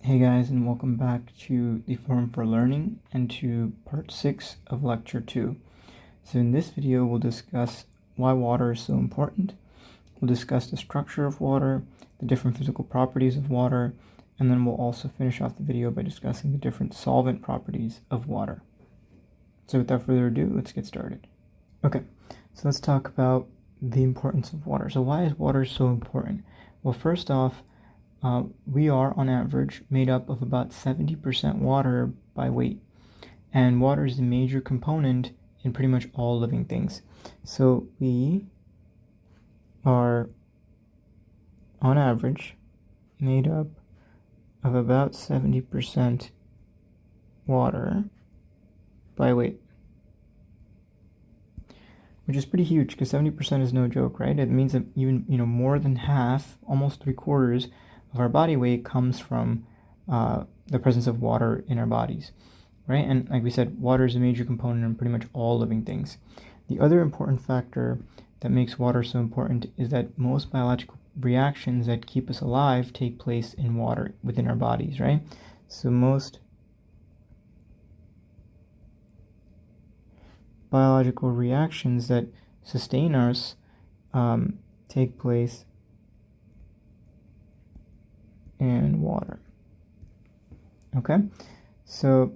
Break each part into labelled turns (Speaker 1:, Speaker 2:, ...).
Speaker 1: Hey guys, and welcome back to the Forum for Learning and to part 6 of lecture 2. So in this video we'll discuss why water is so important, we'll discuss the structure of water, the different physical properties of water, and then we'll also finish off the video by discussing the different solvent properties of water. So without further ado, let's get started. Okay, so let's talk about the importance of water. So why is water so important? Well, first off, we are on average made up of about 70% water by weight, and water is the major component in pretty much all living things. So we are on average made up of about 70% water by weight, which is pretty huge because 70% is no joke, right? It means that even more than half, almost 3/4 of our body weight comes from the presence of water in our bodies, right? And like we said, water is a major component in pretty much all living things. The other important factor that makes water so important is that most biological reactions that keep us alive take place in water within our bodies, right? So most biological reactions that sustain us take place in water. Okay, so,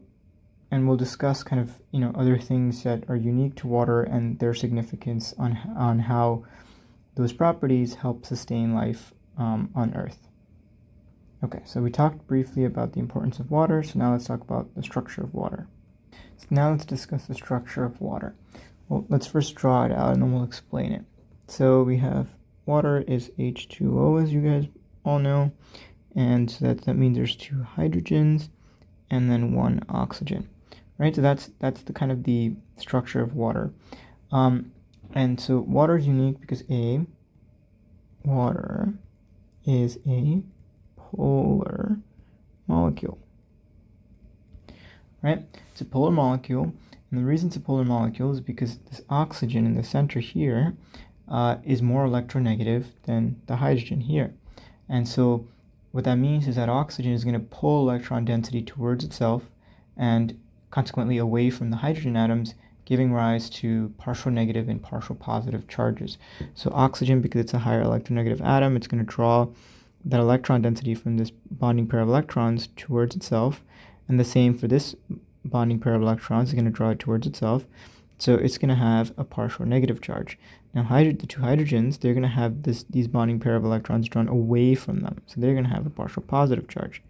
Speaker 1: and we'll discuss kind of other things that are unique to water and their significance on how those properties help sustain life on Earth. Okay, so we talked briefly about the importance of water, so now let's talk about the structure of water. So now let's discuss the structure of water. Well, let's first draw it out and then we'll explain it. So we have water is H2O, as you guys all know, and so that means there's 2 hydrogens and then 1 oxygen, right? So that's the kind of the structure of water. And so water is unique because water is a polar molecule, right? It's a polar molecule, and the reason it's a polar molecule is because this oxygen in the center here is more electronegative than the hydrogen here. And so what that means is that oxygen is going to pull electron density towards itself and consequently away from the hydrogen atoms, giving rise to partial negative and partial positive charges. So oxygen, because it's a higher electronegative atom, it's going to draw that electron density from this bonding pair of electrons towards itself, and the same for this bonding pair of electrons is going to draw it towards itself. So it's going to have a partial negative charge. Now the 2 hydrogens, they're going to have these bonding pair of electrons drawn away from them. So they're going to have a partial positive charge,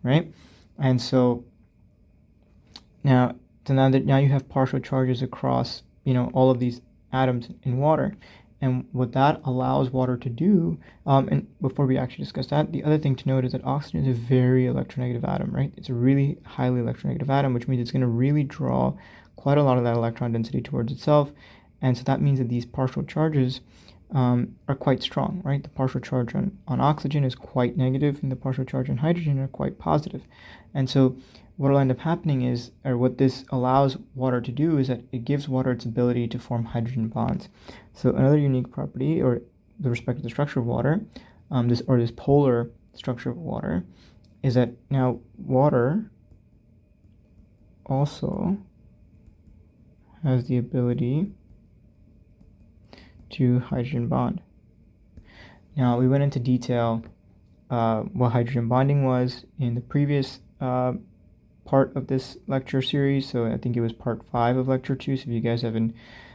Speaker 1: right? And so now you have partial charges across, all of these atoms in water. And what that allows water to do, and before we actually discuss that, the other thing to note is that oxygen is a very electronegative atom, right? It's a really highly electronegative atom, which means it's going to really draw quite a lot of that electron density towards itself. And so that means that these partial charges are quite strong, right? The partial charge on oxygen is quite negative, and the partial charge on hydrogen are quite positive. And so what will end up happening is, or what this allows water to do, is that it gives water its ability to form hydrogen bonds. So another unique property, or with respect to the structure of water, this polar structure of water, is that now water also has the ability to hydrogen bond. Now, we went into detail what hydrogen bonding was in the previous part of this lecture series, so I think it was part 5 of lecture 2. So if you guys haven't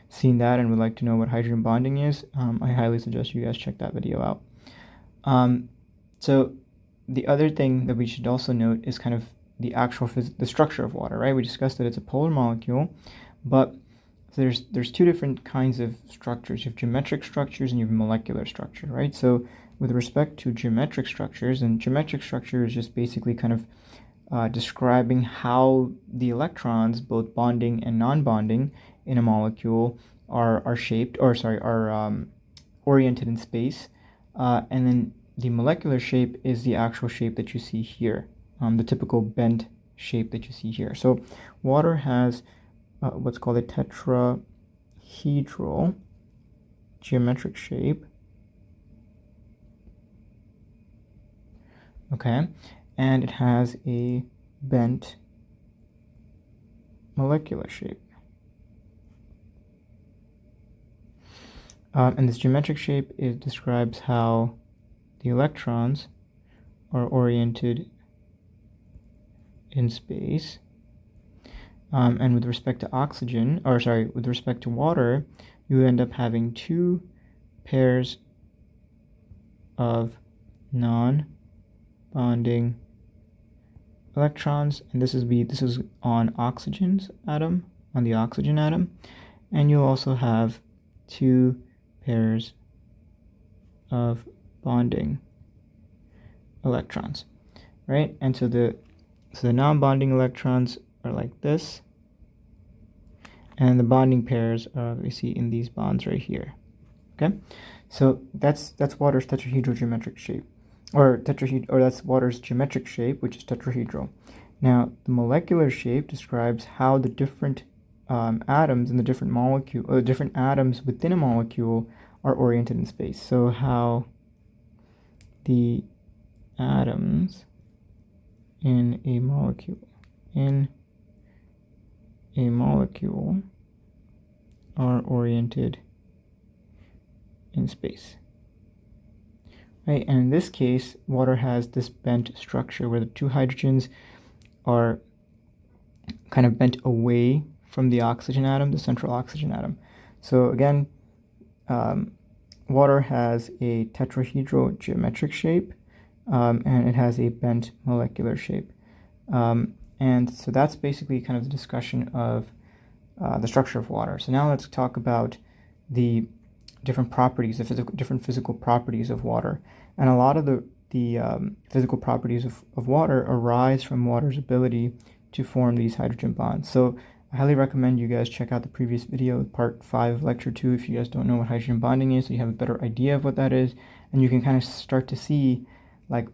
Speaker 1: seen that and would like to know what hydrogen bonding is, I highly suggest you guys check that video out. So the other thing that we should also note is kind of the actual the structure of water, right? We discussed that it's a polar molecule, but so there's 2 different kinds of structures. You have geometric structures and you have molecular structure, right? So with respect to geometric structures, and geometric structure is just basically kind of describing how the electrons, both bonding and non-bonding in a molecule, are shaped, or sorry, are oriented in space. And then the molecular shape is the actual shape that you see here, the typical bent shape that you see here. So water has what's called a tetrahedral geometric shape. Okay, and it has a bent molecular shape. And this geometric shape describes how the electrons are oriented in space. And with respect to with respect to water, you end up having two pairs of non-bonding electrons, and this is on the oxygen atom, and you'll also have two pairs of bonding electrons, right? And so the non-bonding electrons are like this, and the bonding pairs are we see in these bonds right here. Okay, so that's water's tetrahedral geometric shape, or that's water's geometric shape, which is tetrahedral. Now the molecular shape describes how the different atoms in the different molecule, or different atoms within a molecule, are oriented in space. So how the atoms in a molecule are oriented in space, right? And in this case, water has this bent structure where the two hydrogens are kind of bent away from the oxygen atom, the central oxygen atom. So again, water has a tetrahedral geometric shape, and it has a bent molecular shape. And so that's basically kind of the discussion of the structure of water. So now let's talk about the different properties, different physical properties of water. And a lot of the physical properties of water arise from water's ability to form these hydrogen bonds. So I highly recommend you guys check out the previous video, part 5 of lecture 2, if you guys don't know what hydrogen bonding is, so you have a better idea of what that is, and you can kind of start to see like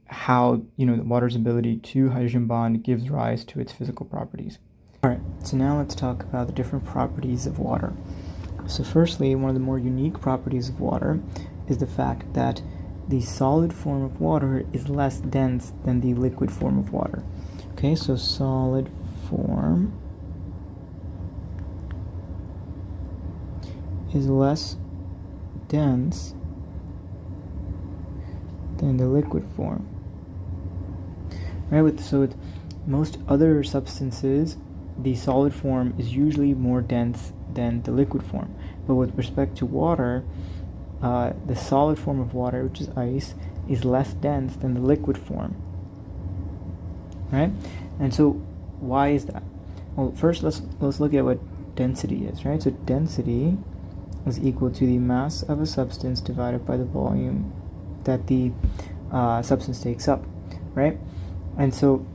Speaker 1: how, the water's ability to hydrogen bond gives rise to its physical properties. All right, so now let's talk about the different properties of water. So firstly, one of the more unique properties of water is the fact that the solid form of water is less dense than the liquid form of water. Okay, so solid form is less dense than the liquid form. Right, with most other substances, the solid form is usually more dense than the liquid form. But with respect to water, the solid form of water, which is ice, is less dense than the liquid form. Right? And so why is that? Well, first let's look at what density is, right? So density is equal to the mass of a substance divided by the volume that the substance takes up, right? And so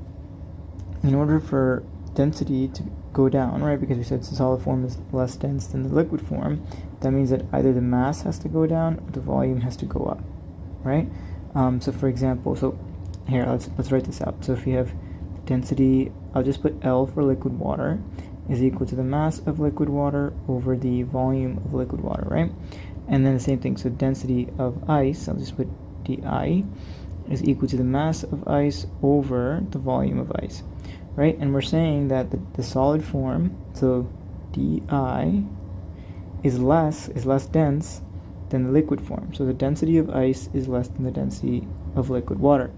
Speaker 1: in order for density to go down, right, because we said the solid form is less dense than the liquid form, that means that either the mass has to go down or the volume has to go up, right? So for example, so here let's write this out. So if you have density, I'll just put L for liquid water, is equal to the mass of liquid water over the volume of liquid water, right? And then the same thing, so density of ice, I'll just put dI, is equal to the mass of ice over the volume of ice, right? And we're saying that the solid form, so dI, is less dense than the liquid form. So the density of ice is less than the density of liquid water.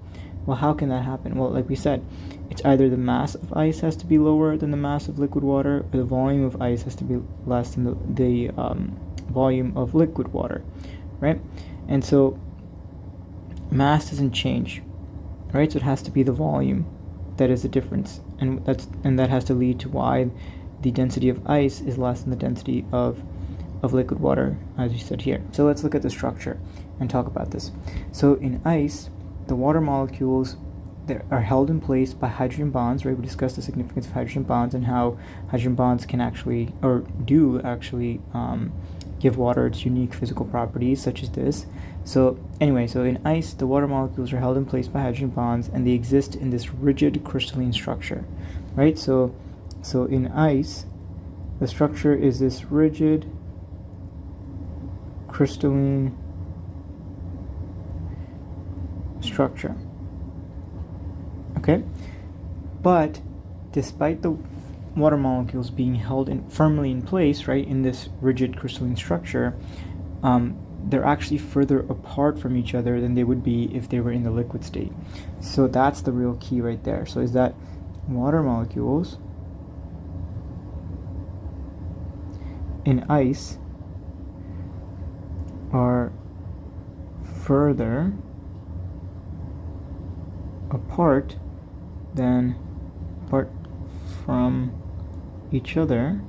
Speaker 1: Well, how can that happen? Well, like we said, it's either the mass of ice has to be lower than the mass of liquid water, or the volume of ice has to be less than the volume of liquid water, right? And so mass doesn't change, right? So it has to be the volume that is the difference, and that has to lead to why the density of ice is less than the density of liquid water, as you said here. So let's look at the structure and talk about this. So in ice, the water molecules that are held in place by hydrogen bonds, right? We discussed the significance of hydrogen bonds and how hydrogen bonds can actually, or do actually, give water its unique physical properties, such as this. So anyway, so in ice, the water molecules are held in place by hydrogen bonds, and they exist in this rigid crystalline structure, right? So in ice, the structure is this rigid crystalline structure. Okay, but despite the water molecules being held firmly in place, right, in this rigid crystalline structure, they're actually further apart from each other than they would be if they were in the liquid state. So that's the real key right there. So is that water molecules in ice are further apart from each other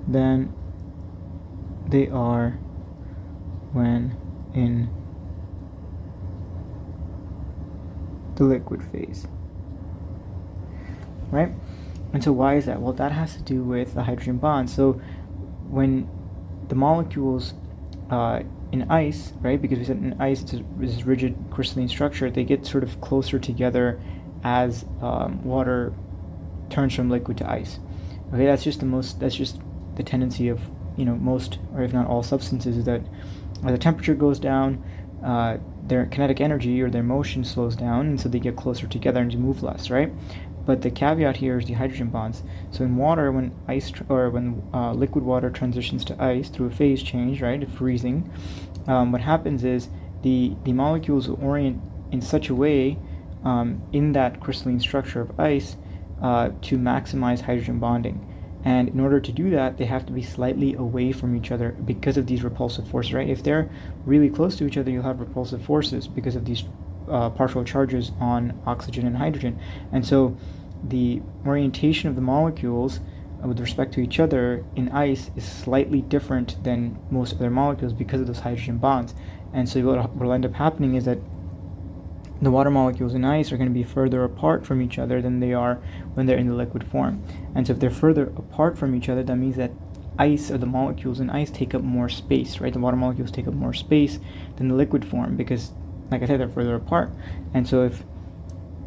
Speaker 1: than they are when in the liquid phase, right? And so why is that? Well, that has to do with the hydrogen bond. So when the molecules in ice, right, because we said in ice it's this rigid crystalline structure, they get sort of closer together as water turns from liquid to ice. Okay, that's just the tendency of, most, or if not all substances, is that as the temperature goes down, their kinetic energy or their motion slows down, and so they get closer together and move less, right? But the caveat here is the hydrogen bonds. So in water, when liquid water transitions to ice through a phase change, right, freezing, what happens is the molecules orient in such a way in that crystalline structure of ice to maximize hydrogen bonding. And in order to do that, they have to be slightly away from each other because of these repulsive forces, right? If they're really close to each other, you'll have repulsive forces because of these partial charges on oxygen and hydrogen. And so the orientation of the molecules with respect to each other in ice is slightly different than most other molecules because of those hydrogen bonds. And so what will end up happening is that the water molecules in ice are going to be further apart from each other than they are when they're in the liquid form. And so if they're further apart from each other, that means that ice, or the molecules in ice, take up more space, right? The water molecules take up more space than the liquid form because, like I said, they're further apart. And so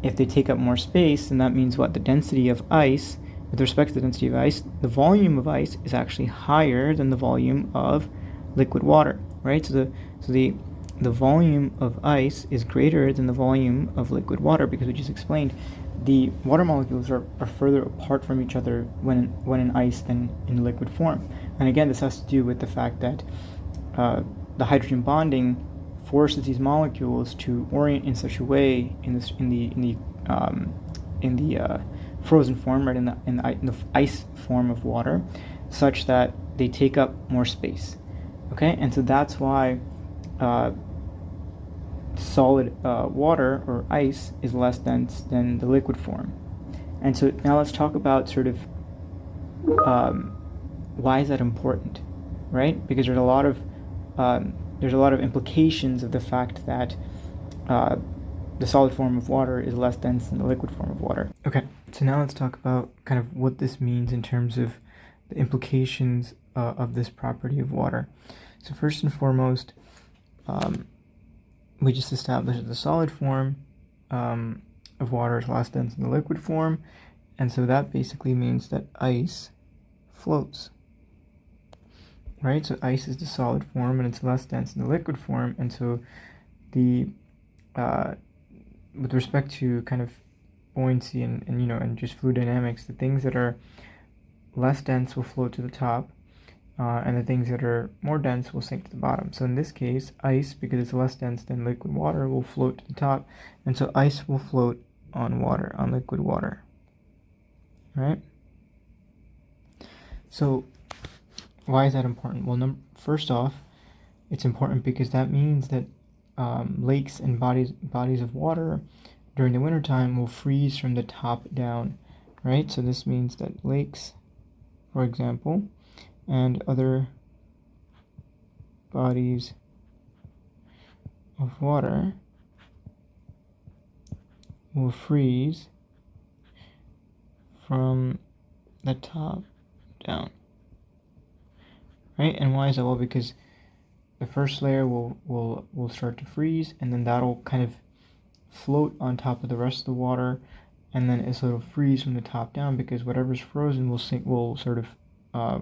Speaker 1: if they take up more space, then that means what? The density of ice, with respect to the density of ice, the volume of ice is actually higher than the volume of liquid water, right? So the volume of ice is greater than the volume of liquid water because we just explained the water molecules are further apart from each other when in ice than in liquid form. And again, this has to do with the fact that the hydrogen bonding forces these molecules to orient in such a way in the frozen form, right, in the ice form of water, such that they take up more space. Okay, and so that's why solid water or ice is less dense than the liquid form. And so now let's talk about sort of why is that important, right? Because there's a lot of implications of the fact that the solid form of water is less dense than the liquid form of water. Okay, so now let's talk about kind of what this means in terms of the implications of this property of water. So first and foremost, we just established that the solid form of water is less dense than the liquid form, and so that basically means that ice floats, right? So ice is the solid form and it's less dense than the liquid form, and so the with respect to kind of buoyancy and just fluid dynamics, the things that are less dense will float to the top, and the things that are more dense will sink to the bottom. So in this case, ice, because it's less dense than liquid water, will float to the top, and so ice will float on liquid water, right? So why is that important? Well, first off, it's important because that means that lakes and bodies of water during the wintertime will freeze from the top down, right? So this means that lakes, for example, and other bodies of water will freeze from the top down, right? And why is that? Well, because the first layer will start to freeze, and then that'll kind of float on top of the rest of the water, and then it'll freeze from the top down because whatever's frozen will sort of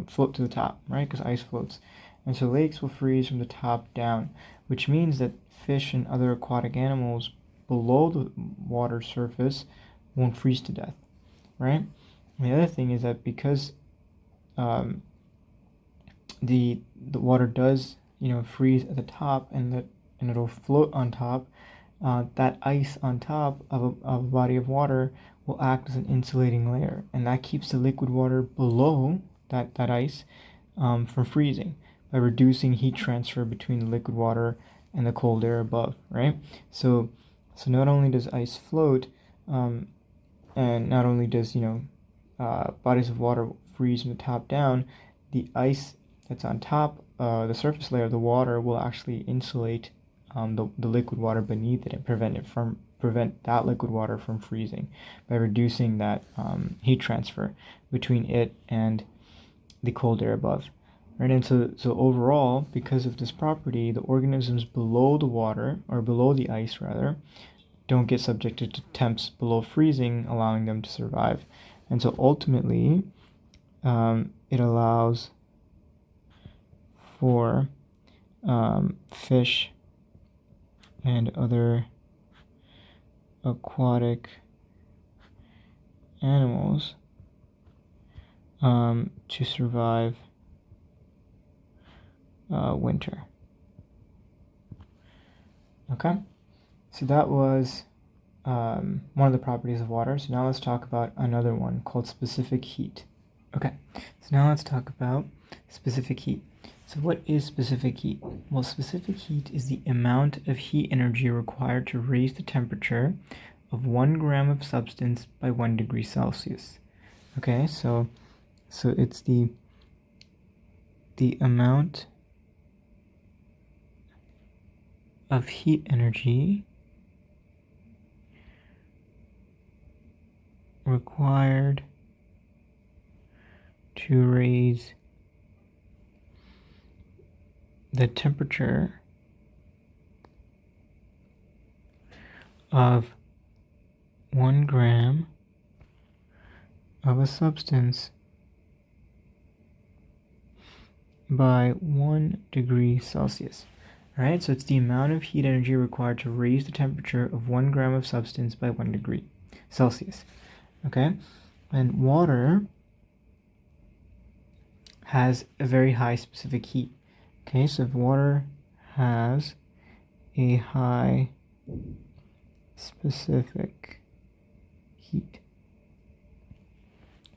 Speaker 1: float to the top, right? Because ice floats. And so lakes will freeze from the top down, which means that fish and other aquatic animals below the water surface won't freeze to death, right? And the other thing is that because um, the water does freeze at the top, and it'll float on top, that ice on top of a body of water will act as an insulating layer, and that keeps the liquid water below that ice from freezing by reducing heat transfer between the liquid water and the cold air above, right? So not only does ice float, and not only does bodies of water freeze from the top down, the ice that's on top, the surface layer of the water, will actually insulate the liquid water beneath it and prevent that liquid water from freezing by reducing that heat transfer between it and the cold air above. Right, and so overall, because of this property, the organisms below the water, or below the ice rather, don't get subjected to temps below freezing, allowing them to survive. And so ultimately, it allows for fish and other aquatic animals to survive winter. Okay, so that was one of the properties of water. So now let's talk about another one called specific heat. Okay, so now let's talk about specific heat. So what is specific heat? Well, specific heat is the amount of heat energy required to raise the temperature of 1 gram of substance by 1 degree Celsius. Okay, so it's the amount of heat energy required to raise the temperature of 1 gram of a substance by 1 degree Celsius. All right, so it's the amount of heat energy required to raise the temperature of 1 gram of substance by 1 degree Celsius. Okay, and water has a very high specific heat. Okay, so if water has a high specific heat.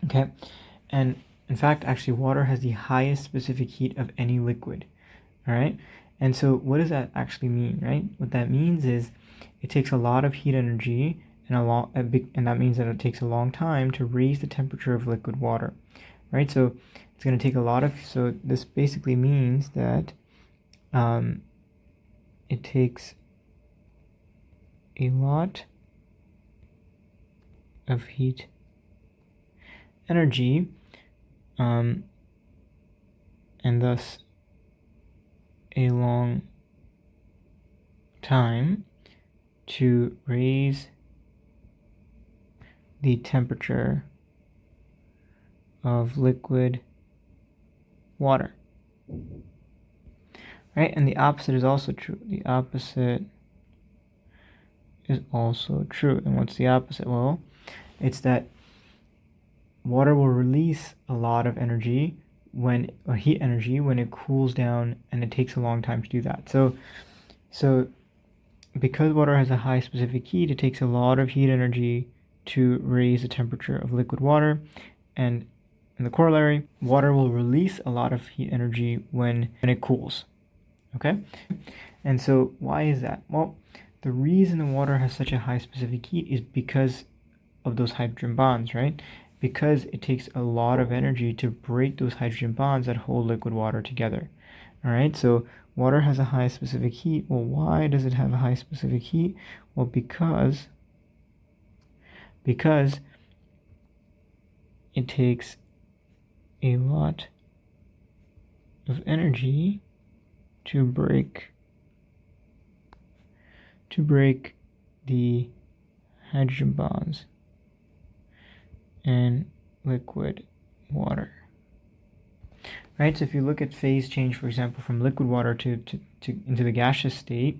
Speaker 1: Okay, and in fact, actually, water has the highest specific heat of any liquid. All right, and so what does that actually mean, right? What that means is it takes a lot of heat energy, and that means that it takes a long time to raise the temperature of liquid water, right? So it's going to take a lot of, so this basically means that it takes a lot of heat energy, and thus a long time to raise the temperature of liquid water. Right, and the opposite is also true. The opposite is also true. And what's the opposite? Well, it's that water will release a lot of energy heat energy when it cools down, and it takes a long time to do that. So because water has a high specific heat, it takes a lot of heat energy to raise the temperature of liquid water, and in the corollary, water will release a lot of heat energy when it cools. Okay, and so why is that? Well, the reason the water has such a high specific heat is because of those hydrogen bonds, right? Because it takes a lot of energy to break those hydrogen bonds that hold liquid water together. All right, so water has a high specific heat. Well, why does it have a high specific heat? Well, because it takes a lot of energy to break the hydrogen bonds in liquid water. Right, so if you look at phase change, for example, from liquid water to into the gaseous state,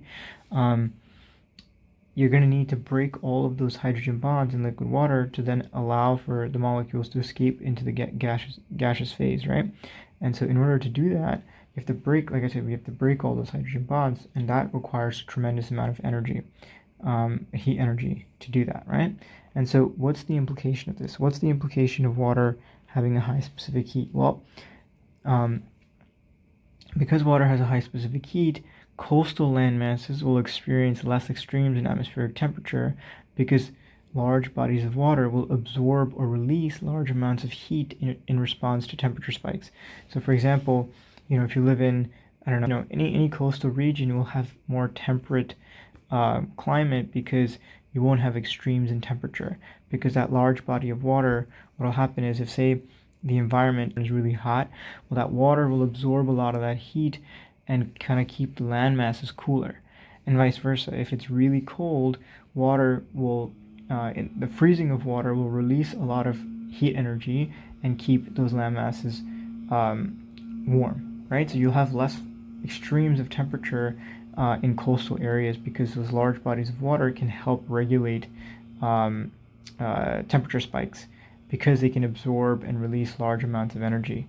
Speaker 1: you're going to need to break all of those hydrogen bonds in liquid water to then allow for the molecules to escape into the gaseous phase, right? And so in order to do that, you have to break, like I said, we have to break all those hydrogen bonds, and that requires a tremendous amount of energy, heat energy to do that, right? And so what's the implication of this? What's the implication of water having a high specific heat? Well, because water has a high specific heat, coastal land masses will experience less extremes in atmospheric temperature because large bodies of water will absorb or release large amounts of heat in response to temperature spikes. So for example, if you live in, I don't know, any coastal region, you will have more temperate climate because you won't have extremes in temperature, because that large body of water, what will happen is, if say the environment is really hot, well, that water will absorb a lot of that heat and kind of keep the land masses cooler, and vice versa. If it's really cold, water will the freezing of water will release a lot of heat energy and keep those land masses warm, right? So you'll have less extremes of temperature in coastal areas because those large bodies of water can help regulate temperature spikes, because they can absorb and release large amounts of energy,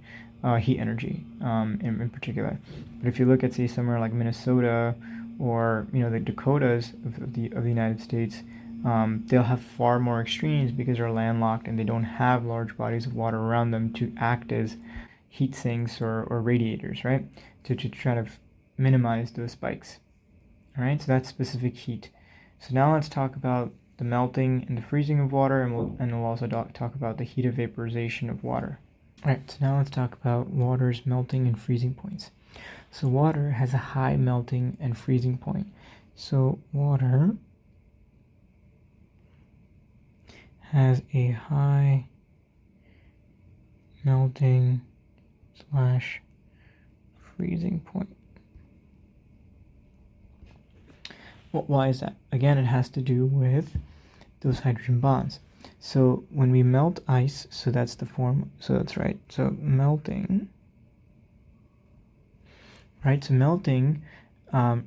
Speaker 1: heat energy in particular. But if you look at, say, somewhere like Minnesota or the Dakotas of the United States, they'll have far more extremes because they're landlocked and they don't have large bodies of water around them to act as heat sinks or radiators, right? To try to minimize those spikes. All right, so that's specific heat. So now let's talk about the melting and the freezing of water, and we'll also talk about the heat of vaporization of water. All right, so now let's talk about water's melting and freezing points. So water has a high melting and freezing point. So water has a high melting / freezing point. Well, why is that? Again, it has to do with those hydrogen bonds. So when we melt ice, so that's the form, so that's right. So melting, right? So melting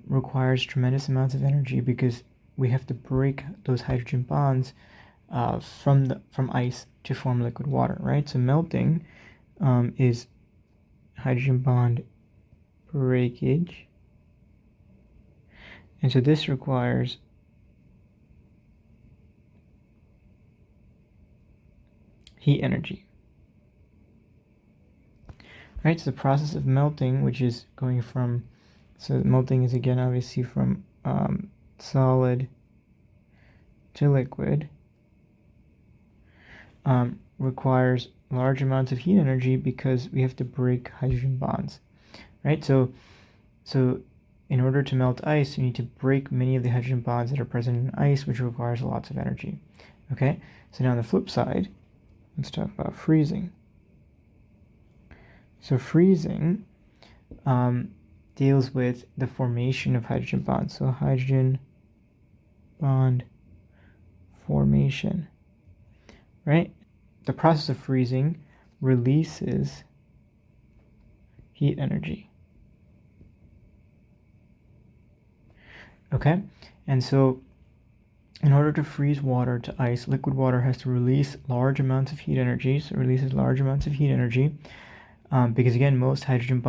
Speaker 1: requires tremendous amounts of energy because we have to break those hydrogen bonds from ice to form liquid water, right? So melting is hydrogen bond breakage, and so this requires heat energy. Right, so the process of melting, which is going from, so melting is again obviously from solid to liquid, requires large amounts of heat energy because we have to break hydrogen bonds, right? So in order to melt ice, you need to break many of the hydrogen bonds that are present in ice, which requires lots of energy. Okay, so now on the flip side, let's talk about freezing. So freezing deals with the formation of hydrogen bonds. So hydrogen bond formation, right? The process of freezing releases heat energy. Okay, and so in order to freeze water to ice, liquid water has to release large amounts of heat energy. So it releases large amounts of heat energy because, again, most hydrogen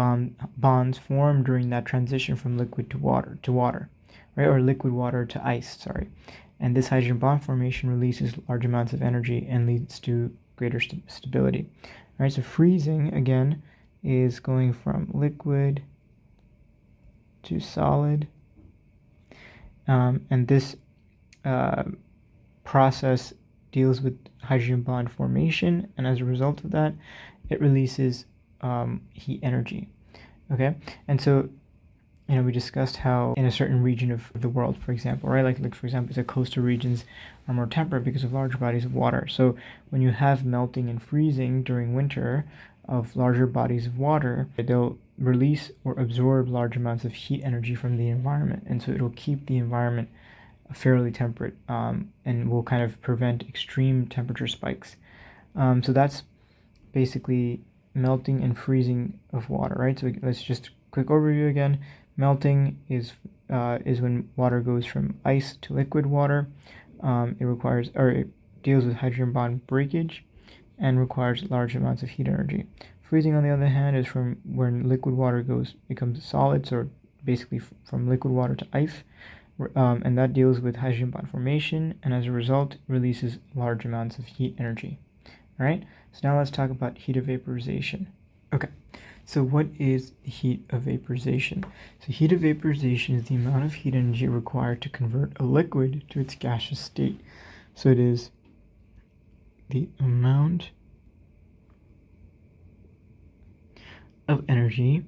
Speaker 1: bonds form during that transition from liquid to water, right? Or liquid water to ice, sorry. And this hydrogen bond formation releases large amounts of energy and leads to greater stability. All right, so freezing, again, is going from liquid to solid. And this process deals with hydrogen bond formation, and as a result of that, it releases heat energy. Okay, and so we discussed how in a certain region of the world, for example, right, like for example, the coastal regions are more temperate because of large bodies of water. So when you have melting and freezing during winter of larger bodies of water, they'll release or absorb large amounts of heat energy from the environment, and so it'll keep the environment fairly temperate and will kind of prevent extreme temperature spikes. So that's basically melting and freezing of water, right? So let's just quick overview again. Melting is is when water goes from ice to liquid water. It deals with hydrogen bond breakage and requires large amounts of heat energy. Freezing, on the other hand, is from when liquid water becomes solids, or basically from liquid water to ice, and that deals with hydrogen bond formation, and as a result releases large amounts of heat energy. All right, so now let's talk about heat of vaporization. Okay, so what is the heat of vaporization? So heat of vaporization is the amount of heat energy required to convert a liquid to its gaseous state. So it is the amount of energy,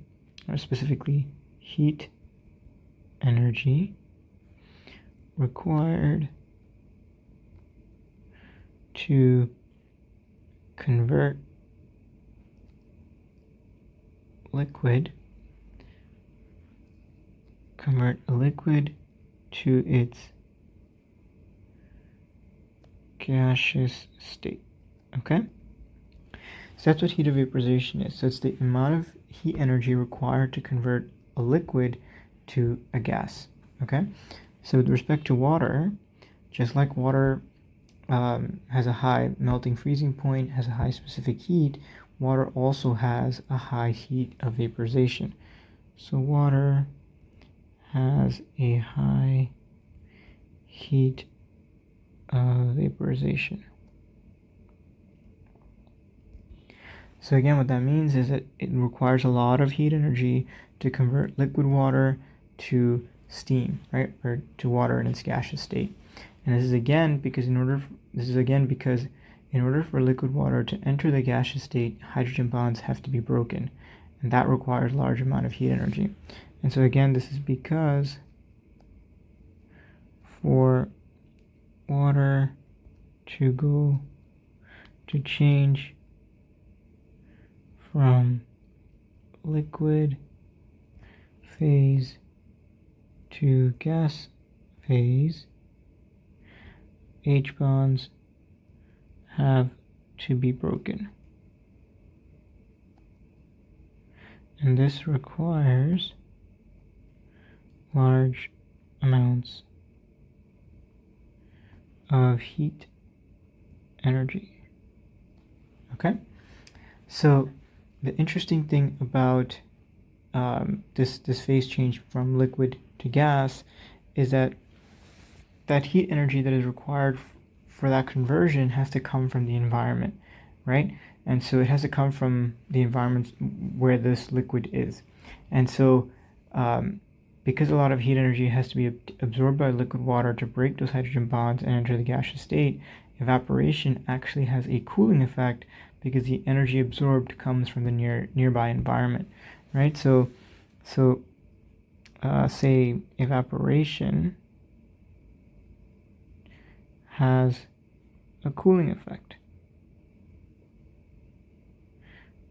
Speaker 1: or specifically heat energy, required to convert a liquid to its gaseous state. Okay? So that's what heat of vaporization is. So it's the amount of heat energy required to convert a liquid to a gas. Okay? So with respect to water, just like water has a high melting freezing point, has a high specific heat, water also has a high heat of vaporization. So water has a high heat of vaporization. So again, what that means is that it requires a lot of heat energy to convert liquid water to steam, right, or to water in its gaseous state. And this is again because in order for liquid water to enter the gaseous state, hydrogen bonds have to be broken, and that requires a large amount of heat energy. And so again, this is because for water to change from liquid phase to gas phase, H bonds have to be broken. And this requires large amounts of heat energy. Okay? So the interesting thing about this phase change from liquid to gas is that heat energy that is required for that conversion has to come from the environment, right? And so it has to come from the environment where this liquid is. And so because a lot of heat energy has to be absorbed by liquid water to break those hydrogen bonds and enter the gaseous state, evaporation actually has a cooling effect because the energy absorbed comes from the nearby environment, right? So say evaporation has a cooling effect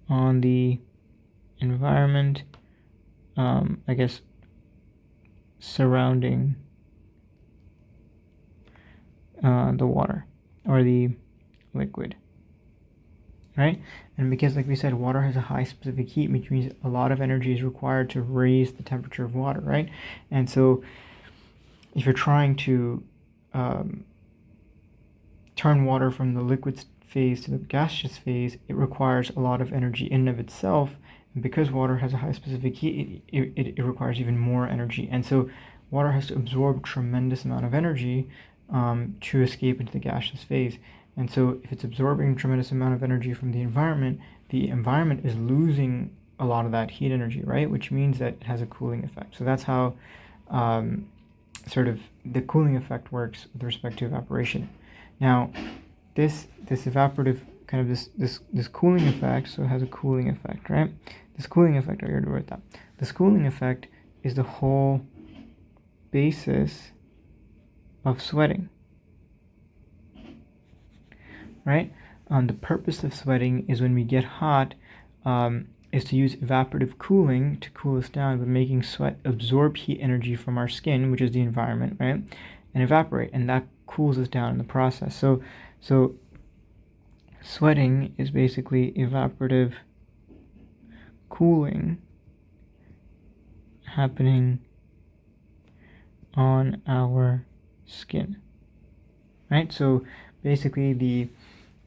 Speaker 1: on the environment, I guess, surrounding the water or the liquid, right? And because, like we said, water has a high specific heat, which means a lot of energy is required to raise the temperature of water, right? And so if you're trying to turn water from the liquid phase to the gaseous phase, it requires a lot of energy in and of itself. And because water has a high specific heat, it requires even more energy. And so water has to absorb a tremendous amount of energy to escape into the gaseous phase. And so if it's absorbing a tremendous amount of energy from the environment is losing a lot of that heat energy, right? Which means that it has a cooling effect. So that's how sort of the cooling effect works with respect to evaporation. Now, this evaporative kind of this cooling effect, so it has a cooling effect, right? This cooling effect, I already wrote that. This cooling effect is the whole basis of sweating, right? The purpose of sweating is when we get hot, is to use evaporative cooling to cool us down by making sweat absorb heat energy from our skin, which is the environment, right? And evaporate, and that cools us down in the process. So sweating is basically evaporative cooling happening on our skin, right? So basically the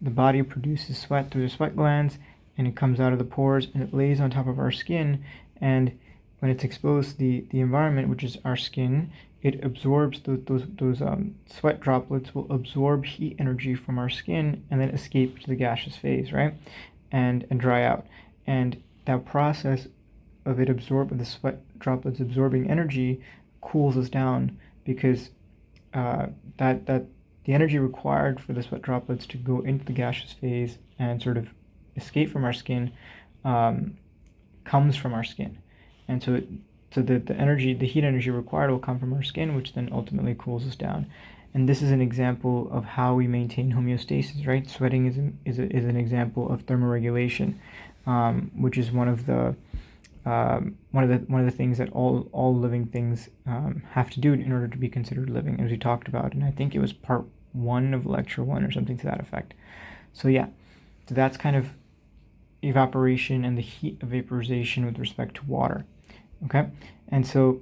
Speaker 1: body produces sweat through the sweat glands, and it comes out of the pores and it lays on top of our skin, and when it's exposed to the environment, which is our skin, it absorbs those sweat droplets will absorb heat energy from our skin and then escape to the gaseous phase, right? And dry out. And that process of the sweat droplets absorbing energy cools us down, because that the energy required for the sweat droplets to go into the gaseous phase and sort of escape from our skin comes from our skin. And so the heat energy required will come from our skin, which then ultimately cools us down. And this is an example of how we maintain homeostasis, right? Sweating is an example of thermoregulation, which is one of the things that all living things have to do in order to be considered living, as we talked about. And I think it was part 1 of lecture 1 or something to that effect. So yeah, so that's kind of evaporation and the heat of vaporization with respect to water. Okay, and so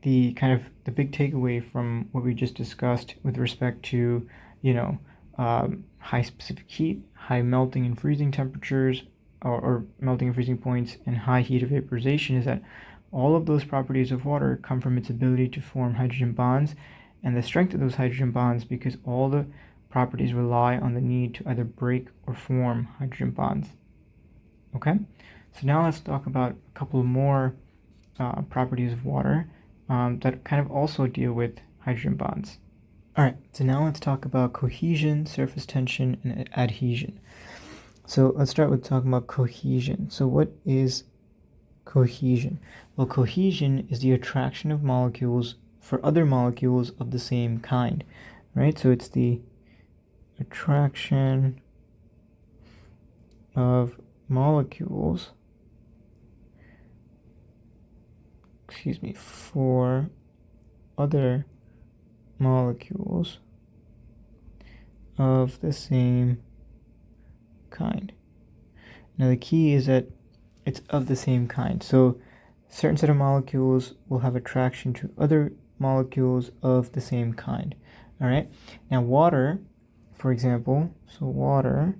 Speaker 1: the big takeaway from what we just discussed with respect to, high specific heat, high melting and freezing temperatures, or melting and freezing points, and high heat of vaporization, is that all of those properties of water come from its ability to form hydrogen bonds and the strength of those hydrogen bonds, because all the properties rely on the need to either break or form hydrogen bonds. Okay, so now let's talk about a couple more properties of water that kind of also deal with hydrogen bonds. All right, so now let's talk about cohesion, surface tension, and adhesion. So let's start with talking about cohesion. So what is cohesion? Well, cohesion is the attraction of molecules for other molecules of the same kind, right? So it's the attraction of molecules, for other molecules of the same kind. Now the key is that it's of the same kind. So a certain set of molecules will have attraction to other molecules of the same kind. All right. Now water, for example, so water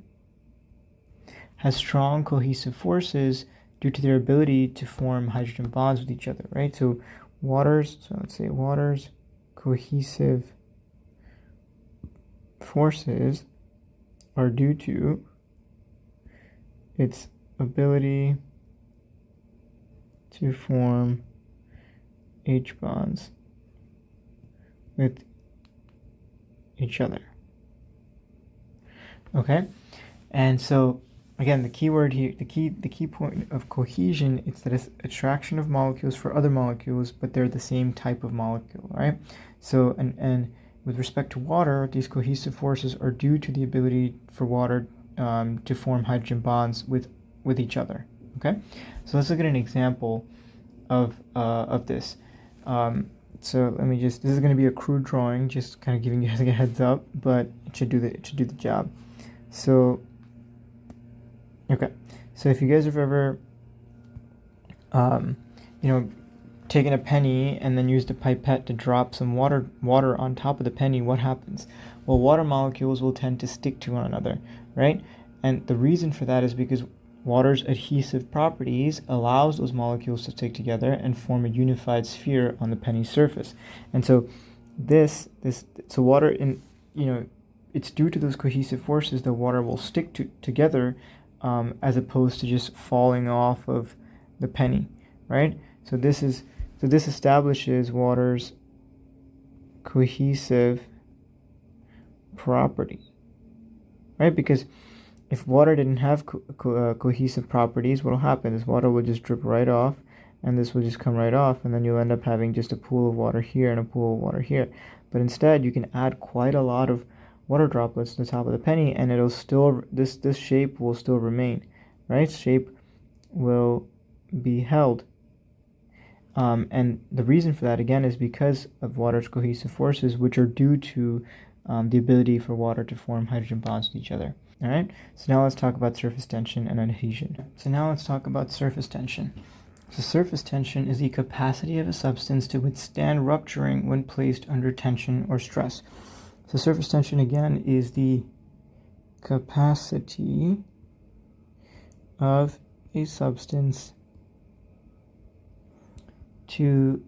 Speaker 1: has strong cohesive forces due to their ability to form hydrogen bonds with each other, right? So let's say water's cohesive forces are due to its ability to form H bonds with each other. Okay, and so again, the key word here, the key point of cohesion, it's that it's attraction of molecules for other molecules, but they're the same type of molecule, right? So and with respect to water, these cohesive forces are due to the ability for water to form hydrogen bonds with each other. Okay, so let's look at an example of this. So let me this is going to be a crude drawing, just kind of giving you guys a heads up, but it should do the job. So okay, so if you guys have ever taken a penny and then used a pipette to drop some water on top of the penny, what happens? Well, water molecules will tend to stick to one another, right? And the reason for that is because water's adhesive properties allows those molecules to stick together and form a unified sphere on the penny's surface. And so so water it's due to those cohesive forces that water will stick together as opposed to just falling off of the penny, right? So this establishes water's cohesive property, right? Because if water didn't have cohesive properties, what will happen is water will just drip right off, and this will just come right off, and then you'll end up having just a pool of water here and a pool of water here. But instead, you can add quite a lot of water droplets to the top of the penny, and it'll still this shape will still remain, right? Shape will be held. And the reason for that, again, is because of water's cohesive forces, which are due to the ability for water to form hydrogen bonds with each other. All right, so now let's talk about surface tension and adhesion. So now let's talk about surface tension. So surface tension is the capacity of a substance to withstand rupturing when placed under tension or stress. So surface tension, again, is the capacity of a substance to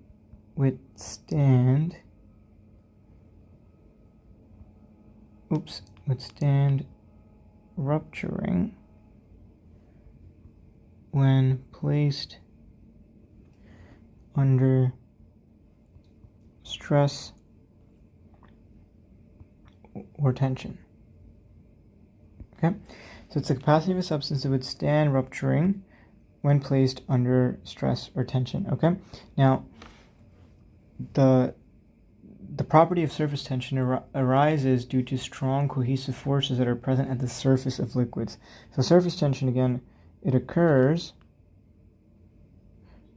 Speaker 1: withstand rupturing when placed under stress or tension. Okay, so it's the capacity of a substance to withstand rupturing when placed under stress or tension. Okay, now the property of surface tension arises due to strong cohesive forces that are present at the surface of liquids. So surface tension, again, it occurs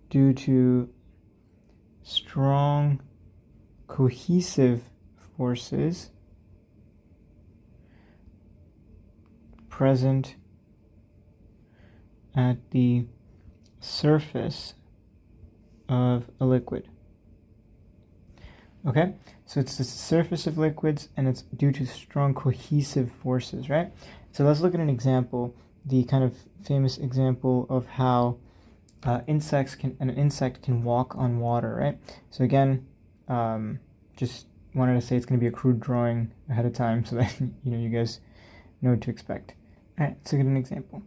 Speaker 1: due to strong cohesive forces present at the surface of a liquid. Okay, so it's the surface of liquids, and it's due to strong cohesive forces, right? So let's look at an example, the kind of famous example of how an insect can walk on water, right? So again, just wanted to say it's going to be a crude drawing ahead of time so that you guys know what to expect. All right, let's look at an example.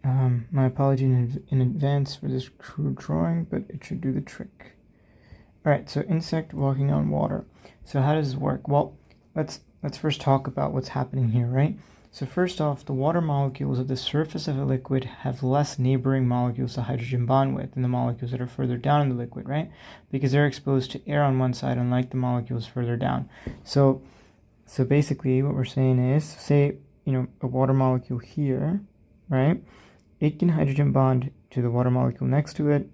Speaker 1: My apologies in advance for this crude drawing, but it should do the trick. All right, so insect walking on water. So how does this work? Well, let's first talk about what's happening here, right? So first off, the water molecules at the surface of a liquid have less neighboring molecules to hydrogen bond with than the molecules that are further down in the liquid, right? Because they're exposed to air on one side, unlike the molecules further down. So basically what we're saying is, say, a water molecule here, right? It can hydrogen bond to the water molecule next to it,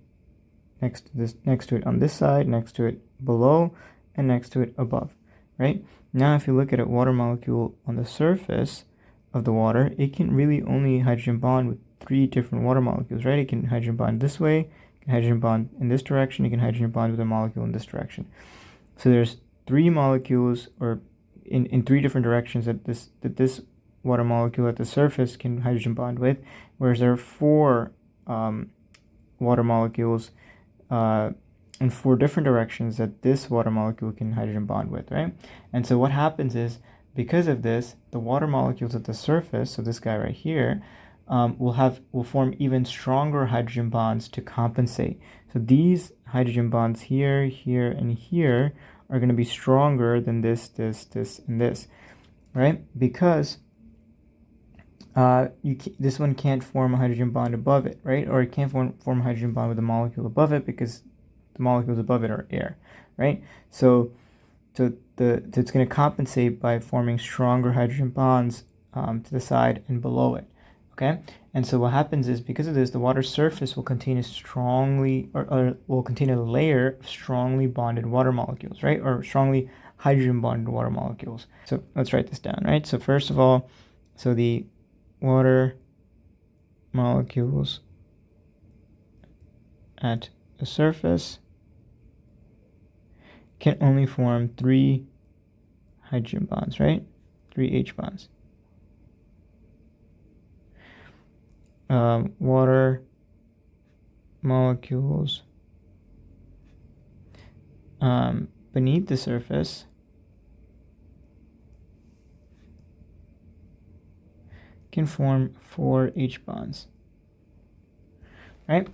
Speaker 1: next to it on this side, next to it below, and next to it above, right? Now if you look at a water molecule on the surface of the water, it can really only hydrogen bond with 3 different water molecules, right? It can hydrogen bond this way, it can hydrogen bond in this direction, it can hydrogen bond with a molecule in this direction. So there's 3 molecules, or in 3 different directions that this water molecule at the surface can hydrogen bond with, whereas there are 4 water molecules in 4 different directions that this water molecule can hydrogen bond with, right? And so what happens is, because of this, the water molecules at the surface, so this guy right here, will form even stronger hydrogen bonds to compensate. So these hydrogen bonds here, here, and here are going to be stronger than this, and this, right? Because this one can't form a hydrogen bond above it, right? Or it can't form a hydrogen bond with a molecule above it because the molecules above it are air, right? So it's going to compensate by forming stronger hydrogen bonds to the side and below it, okay? And so what happens is, because of this, the water surface will contain a will contain a layer of strongly bonded water molecules, right? Or strongly hydrogen bonded water molecules. So let's write this down, right? So first of all, so the water molecules at the surface can only form 3 hydrogen bonds, right? 3 H bonds. Water molecules beneath the surface can form 4 H bonds, right?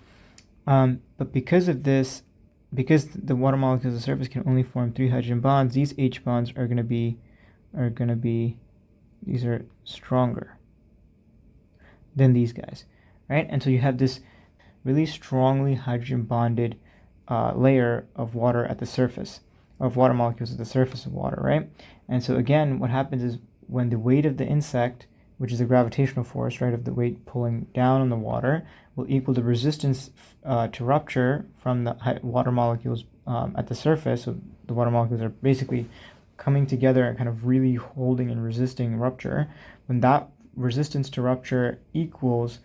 Speaker 1: But because of this, because the water molecules at the surface can only form 3 hydrogen bonds, these H bonds are going to be these are stronger than these guys, right? And so you have this really strongly hydrogen bonded layer of water at the surface, of water molecules at the surface of water, right? And so again, what happens is, when the weight of the insect, which is the gravitational force, right, of the weight pulling down on the water, will equal the resistance to rupture from the water molecules at the surface. So the water molecules are basically coming together and kind of really holding and resisting rupture. When that resistance to rupture equals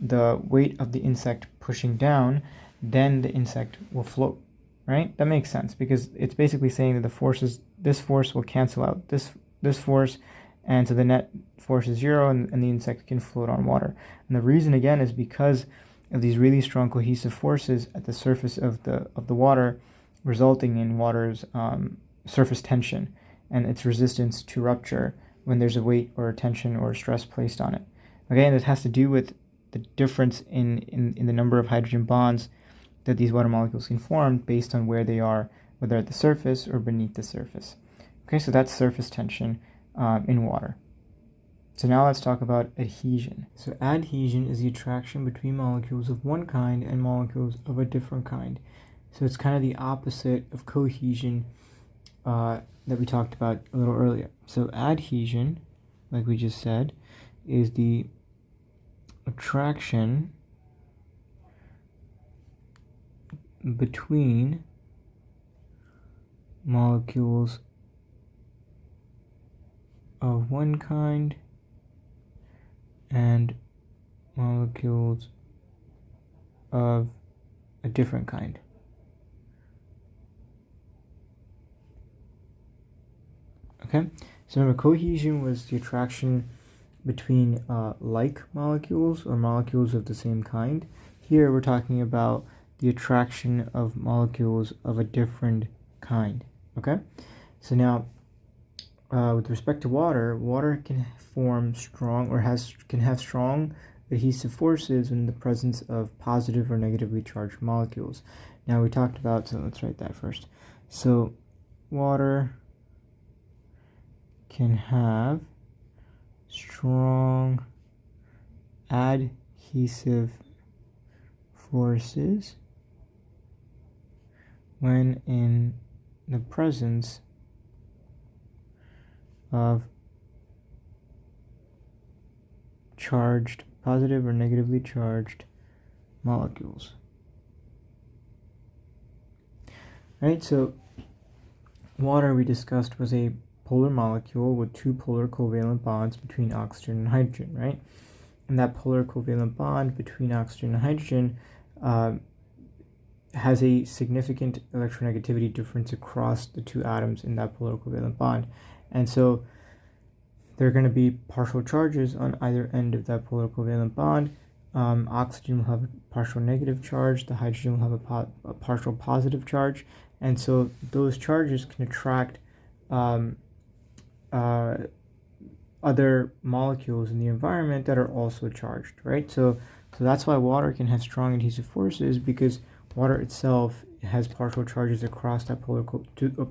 Speaker 1: the weight of the insect pushing down, then the insect will float, right? That makes sense because it's basically saying that the forces, this force will cancel out this force, and so the net force is zero, and the insect can float on water. And the reason again is because of these really strong cohesive forces at the surface of the water, resulting in water's surface tension and its resistance to rupture when there's a weight or a tension or a stress placed on it. Okay, and it has to do with the difference in the number of hydrogen bonds that these water molecules can form based on where they are, whether at the surface or beneath the surface. Okay, so that's surface tension in water. So now let's talk about adhesion. So adhesion is the attraction between molecules of one kind and molecules of a different kind. So it's kind of the opposite of cohesion that we talked about a little earlier. So adhesion, like we just said, is the attraction between molecules of one kind and molecules of a different kind. Okay, so remember, cohesion was the attraction between like molecules or molecules of the same kind. Here we're talking about the attraction of molecules of a different kind. Okay, so now with respect to water, water can form strong or can have strong adhesive forces in the presence of positive or negatively charged molecules. Now we talked about, so let's write that first. So water can have strong adhesive forces when in the presence of charged, positive or negatively charged molecules. Right, so water, we discussed, was a polar molecule with two polar covalent bonds between oxygen and hydrogen, right? And that polar covalent bond between oxygen and hydrogen has a significant electronegativity difference across the two atoms in that polar covalent bond. And so there are going to be partial charges on either end of that polar covalent bond. Oxygen will have a partial negative charge, the hydrogen will have a partial positive charge, and so those charges can attract other molecules in the environment that are also charged, right? So that's why water can have strong adhesive forces, because water itself has partial charges across that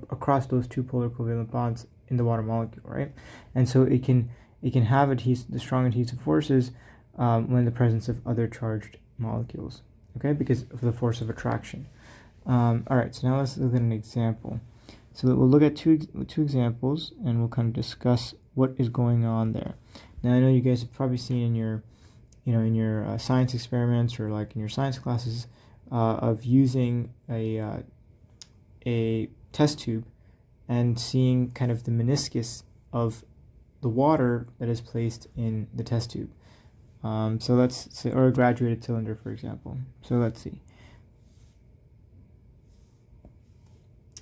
Speaker 1: across those two polar covalent bonds in the water molecule, right? And so it can have the strong adhesive forces when in the presence of other charged molecules, okay, because of the force of attraction. All right, so now let's look at an example. So we'll look at two examples, and we'll kind of discuss what is going on there. Now I know you guys have probably seen in your science experiments or like in your science classes of using a test tube and seeing kind of the meniscus of the water that is placed in the test tube. So let's say, or a graduated cylinder, for example. So let's see.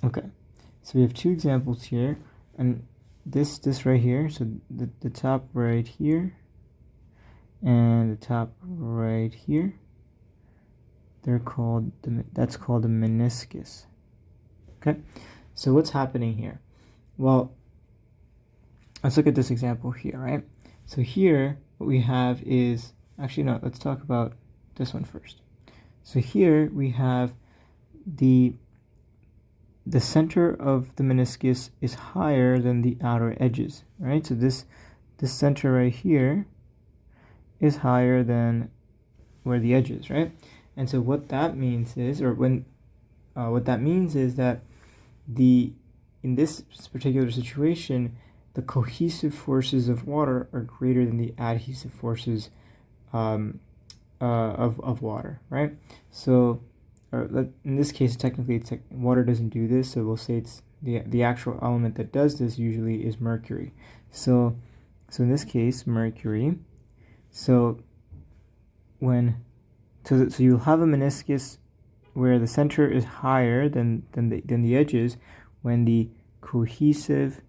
Speaker 1: Okay, so we have two examples here, and this right here, so the top right here and the top right here, that's called a meniscus. Okay, so what's happening here? Well, let's look at this example here, right? So here, what we have is, actually no, let's talk about this one first. So here we have the center of the meniscus is higher than the outer edges, right? So this center right here is higher than where the edge is, right? And so what that means is, what that means is that in this particular situation, the cohesive forces of water are greater than the adhesive forces of water, right? So in this case, technically, it's like water doesn't do this, so we'll say it's the actual element that does this usually is mercury. So in this case, mercury. So so you'll have a meniscus where the center is higher than the edges when the cohesive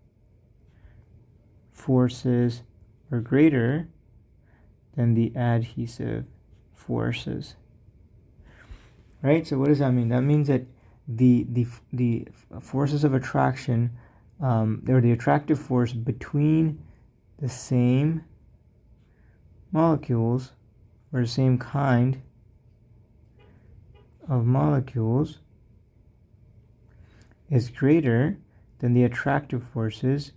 Speaker 1: forces are greater than the adhesive forces. Right? So what does that mean? That means that the forces of attraction, or the attractive force between the same molecules, or the same kind of molecules, is greater than the attractive forces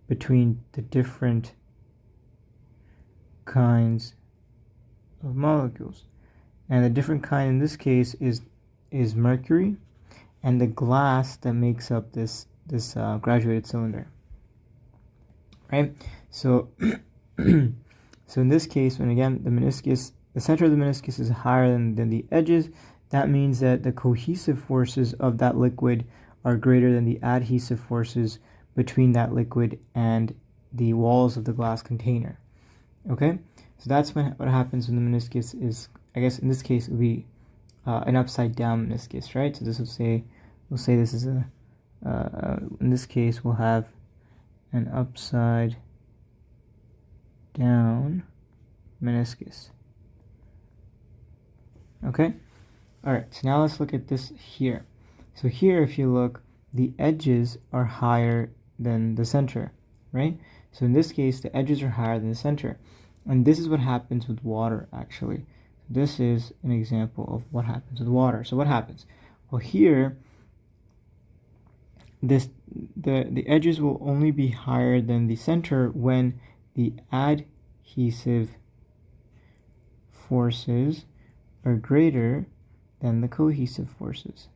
Speaker 1: between the different kinds of molecules. And the different kind in this case is mercury and the glass that makes up this graduated cylinder. Right? So so in this case, when again the center of the meniscus is higher than the edges, that means that the cohesive forces of that liquid are greater than the adhesive forces between that liquid and the walls of the glass container. Okay, so that's what happens when the meniscus is, I guess in this case it would be an upside down meniscus, right? So this will say, we'll say this is in this case we'll have an upside down meniscus. Okay, all right, so now let's look at this here. So here, if you look, the edges are higher than the center, right? So in this case, the edges are higher than the center. And this is what happens with water, actually. This is an example of what happens with water. So what happens? Well, here, the edges will only be higher than the center when the adhesive forces are greater than the cohesive forces.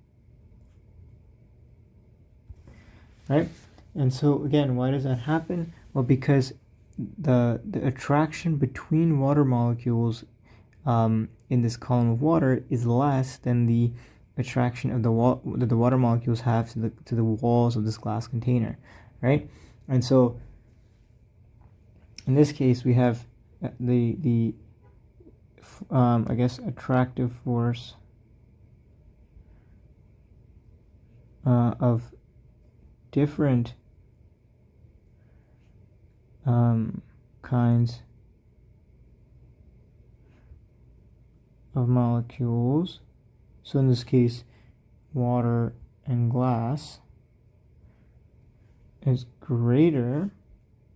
Speaker 1: Right? And so again, why does that happen? Well, because the attraction between water molecules in this column of water is less than the attraction of that the water molecules have to the walls of this glass container, right? And so in this case we have the I guess attractive force of different kinds of molecules. So in this case, water and glass is greater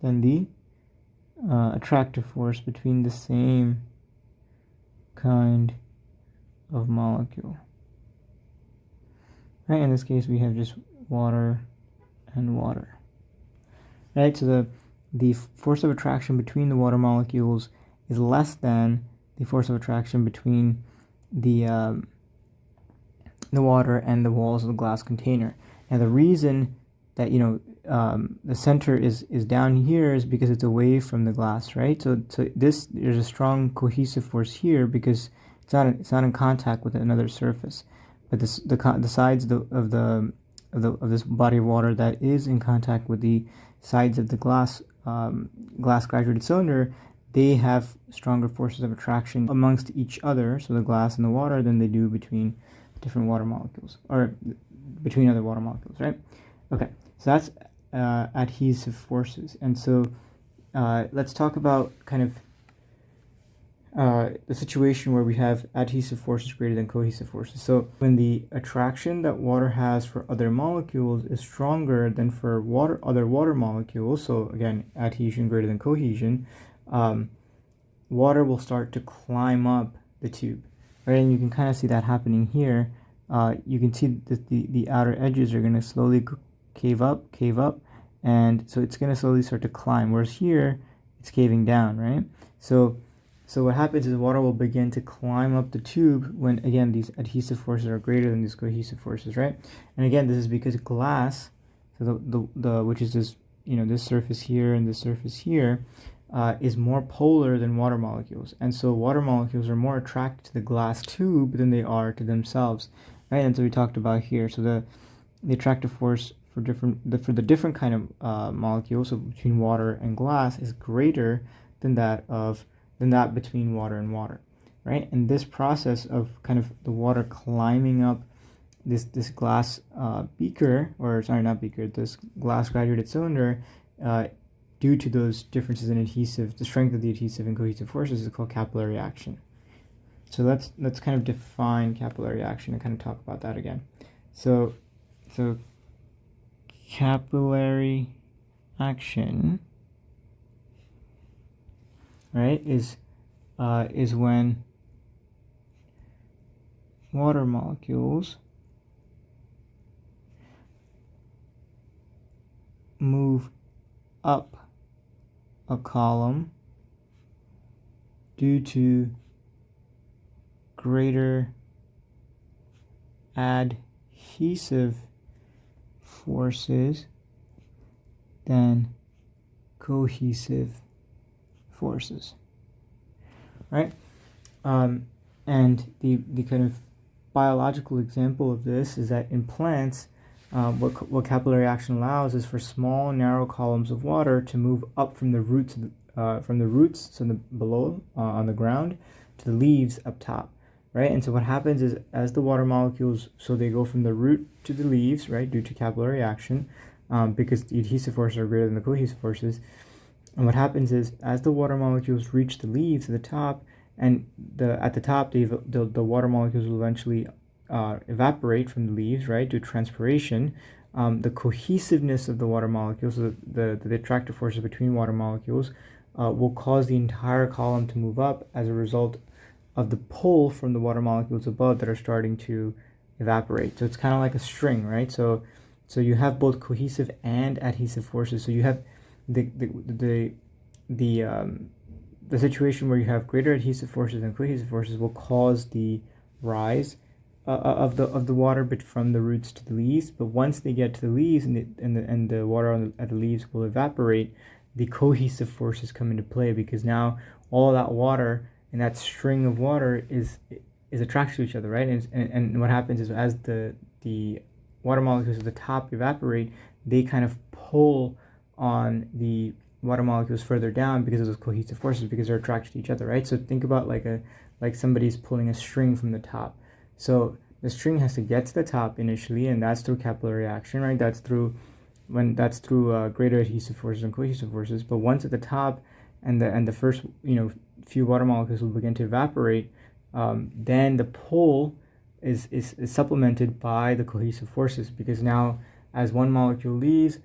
Speaker 1: than the attractive force between the same kind of molecule. Right, in this case we have just water and water. Right, so the force of attraction between the water molecules is less than the force of attraction between the water and the walls of the glass container. Now the reason that the center is down here is because it's away from the glass, right? So there's a strong cohesive force here because it's not in contact with another surface, but the sides of this body of water that is in contact with the sides of the glass graduated cylinder, they have stronger forces of attraction amongst each other, so the glass and the water, than they do between different water molecules, or between other water molecules, right? Okay, so that's adhesive forces. And so let's talk about kind of the situation where we have adhesive forces greater than cohesive forces. So when the attraction that water has for other molecules is stronger than for other water molecules, so again, adhesion greater than cohesion, water will start to climb up the tube, right? And you can kind of see that happening here. You can see that the outer edges are going to slowly cave up, and so it's going to slowly start to climb, whereas here it's caving down, right? So what happens is water will begin to climb up the tube when, again, these adhesive forces are greater than these cohesive forces, right? And again, this is because glass, so the which is this, this surface here and this surface here, is more polar than water molecules, and so water molecules are more attracted to the glass tube than they are to themselves, right? And so we talked about here. So the attractive force for the different kind of molecules, so between water and glass, is greater than that between water and water. right? And this process of kind of the water climbing up this glass beaker, or sorry, not beaker, this glass graduated cylinder, due to those differences in adhesive, the strength of the adhesive and cohesive forces, is called capillary action. So let's kind of define capillary action and kind of talk about that again. So capillary action, right, is when water molecules move up a column due to greater adhesive forces than cohesive forces, right? And the kind of biological example of this is that in plants, what capillary action allows is for small, narrow columns of water to move up from the roots, so below on the ground, to the leaves up top, right? And so what happens is, as the water molecules, so they go from the root to the leaves, right, due to capillary action, because the adhesive forces are greater than the cohesive forces. And what happens is, as the water molecules reach the leaves at the top, and at the top, the water molecules will eventually evaporate from the leaves, right, due to transpiration. The cohesiveness of the water molecules, so the attractive forces between water molecules, will cause the entire column to move up as a result of the pull from the water molecules above that are starting to evaporate. So it's kind of like a string, right? So you have both cohesive and adhesive forces. So you have the situation where you have greater adhesive forces and cohesive forces will cause the rise of the water, but from the roots to the leaves. But once they get to the leaves and the water at the leaves will evaporate, the cohesive forces come into play, because now all that water and that string of water is attracted to each other, right? And what happens is, as the water molecules at the top evaporate, they kind of pull on the water molecules further down because of those cohesive forces, because they're attracted to each other, right? So think about like somebody's pulling a string from the top. So the string has to get to the top initially, and that's through capillary action, right? That's through greater adhesive forces and cohesive forces. But once at the top, and the first few water molecules will begin to evaporate, then the pull is supplemented by the cohesive forces, because now as one molecule leaves,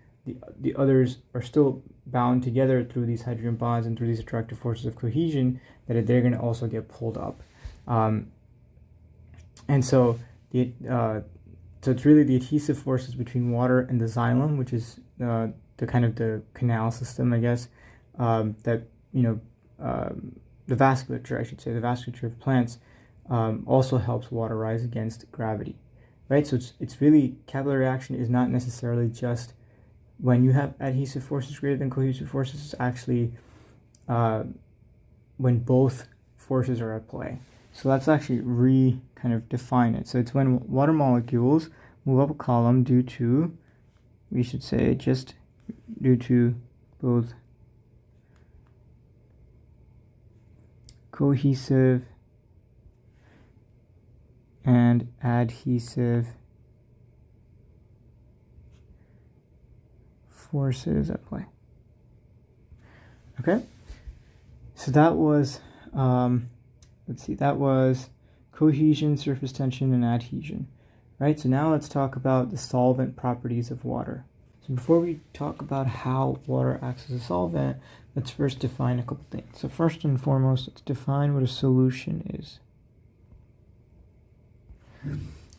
Speaker 1: the others are still bound together through these hydrogen bonds and through these attractive forces of cohesion, that they're going to also get pulled up. And so it's really the adhesive forces between water and the xylem, which is the kind of the canal system, I guess, that the vasculature, I should say, the vasculature of plants also helps water rise against gravity, right? So it's really, capillary action is not necessarily just when you have adhesive forces greater than cohesive forces. It's actually when both forces are at play. So let's actually kind of define it. So it's when water molecules move up a column due to, we should say, just due to both cohesive and adhesive forces at play. Okay, so that was that was cohesion, surface tension, and adhesion, right? So now let's talk about the solvent properties of water. So before we talk about how water acts as a solvent, let's first define a couple things. So first and foremost, let's define what a solution is.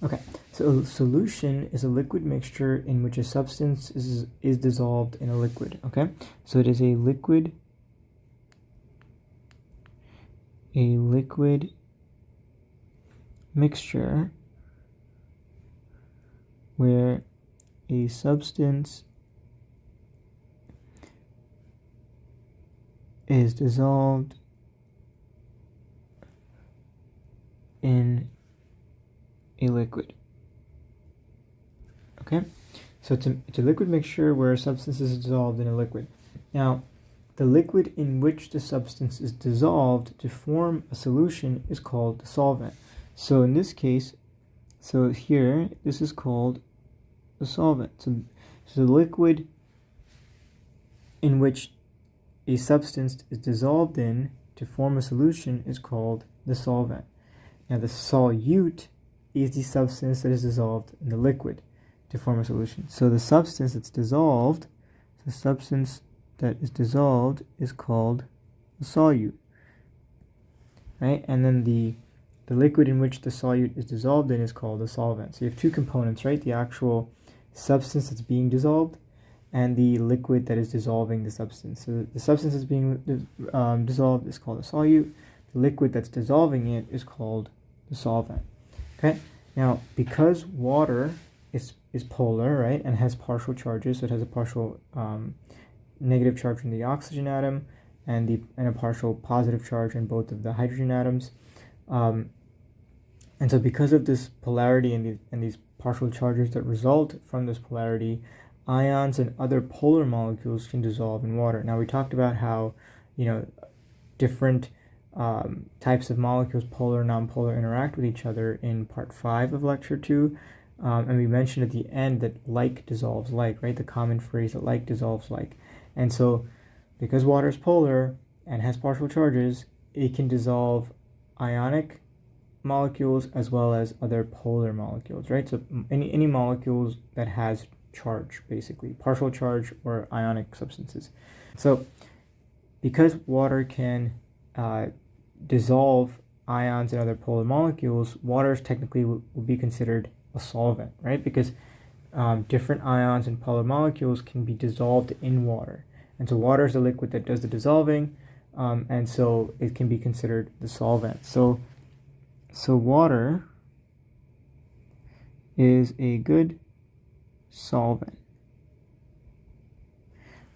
Speaker 1: Okay, so a solution is a liquid mixture in which a substance is dissolved in a liquid, okay? So it is a liquid mixture where a substance is dissolved in a liquid. Okay, so it's a liquid mixture where a substance is dissolved in a liquid. Now, the liquid in which the substance is dissolved to form a solution is called the solvent. So in this case, so here, this is called the solvent. So the liquid in which a substance is dissolved in to form a solution is called the solvent. Now the solute is the substance that is dissolved in the liquid to form a solution. So the substance that's dissolved, the substance that is dissolved is called the solute, right? And then the liquid in which the solute is dissolved in is called the solvent. So you have two components, right? The actual substance that's being dissolved and the liquid that is dissolving the substance. So the substance that's being dissolved is called the solute. The liquid that's dissolving it is called the solvent. Okay. Now, because water is polar, right, and has partial charges, so it has a partial negative charge in the oxygen atom and a partial positive charge in both of the hydrogen atoms. And so because of this polarity and these partial charges that result from this polarity, ions and other polar molecules can dissolve in water. Now we talked about how, different types of molecules, polar and nonpolar, interact with each other in part 5 of lecture 2. And we mentioned at the end that like dissolves like, right? The common phrase that like dissolves like. And so because water is polar and has partial charges, it can dissolve ionic molecules as well as other polar molecules, right? So any molecules that has charge, basically partial charge or ionic substances. So because water can dissolve ions and other polar molecules, water technically will be considered a solvent, right? Because different ions and polar molecules can be dissolved in water, and so water is the liquid that does the dissolving, and so it can be considered the solvent. So water is a good solvent,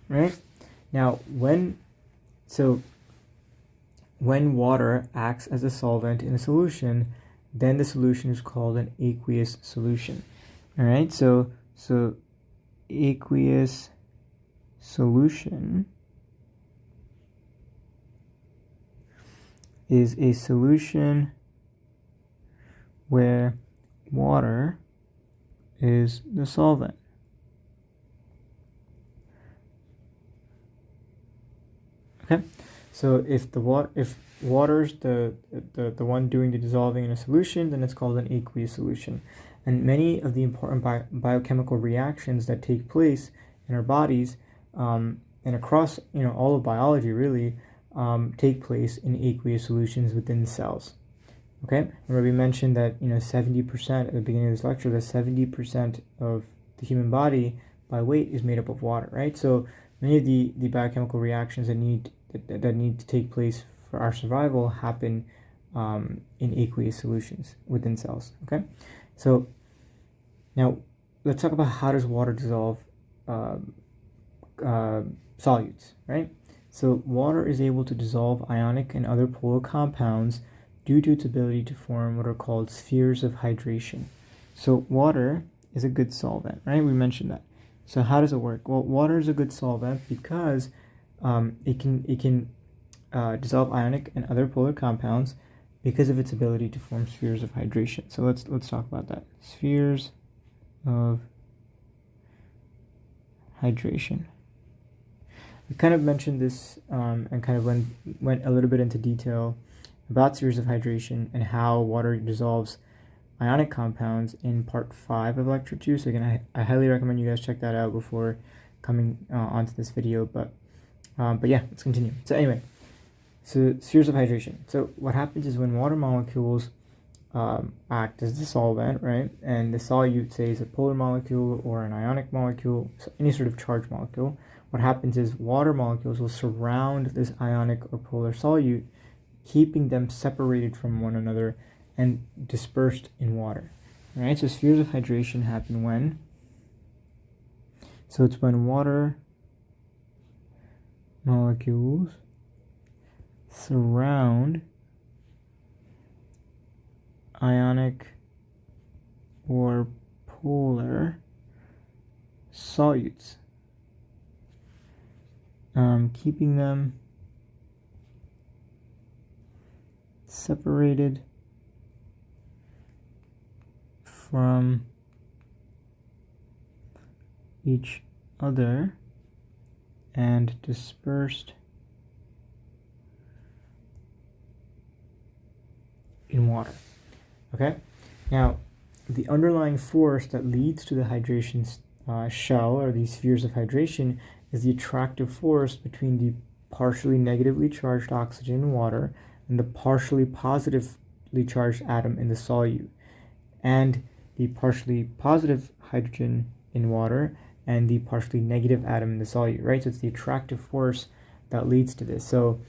Speaker 1: right? Now, when water acts as a solvent in a solution, then the solution is called an aqueous solution. All right, so aqueous solution is a solution where water is the solvent. Okay, so if water's the one doing the dissolving in a solution, then it's called an aqueous solution. And many of the important biochemical reactions that take place in our bodies and across all of biology really take place in aqueous solutions within cells. Okay, remember we mentioned that 70% at the beginning of this lecture, that 70% of the human body by weight is made up of water, right? So many of the biochemical reactions that need to take place for our survival happen in aqueous solutions within cells. Okay, so now let's talk about how does water dissolve solutes, right? So water is able to dissolve ionic and other polar compounds due to its ability to form what are called spheres of hydration. So water is a good solvent, right? We mentioned that. So how does it work? Well, water is a good solvent because it can dissolve ionic and other polar compounds because of its ability to form spheres of hydration. So let's talk about that. Spheres of hydration. We kind of mentioned this and kind of went a little bit into detail about spheres of hydration and how water dissolves ionic compounds in part 5 of lecture 2. So again, I highly recommend you guys check that out before coming onto this video. But yeah, let's continue. So anyway, so spheres of hydration. So what happens is when water molecules act as the solvent, right, and the solute, say, is a polar molecule or an ionic molecule, so any sort of charged molecule, what happens is water molecules will surround this ionic or polar solute, keeping them separated from one another and dispersed in water. All right, so spheres of hydration happen when? So it's when water molecules surround ionic or polar solutes. keeping them separated from each other and dispersed in water. Okay, now the underlying force that leads to the hydration shell, or these spheres of hydration, is the attractive force between the partially negatively charged oxygen in water and the partially positively charged atom in the solute, and the partially positive hydrogen in water and the partially negative atom in the solute, right? So it's the attractive force that leads to this. So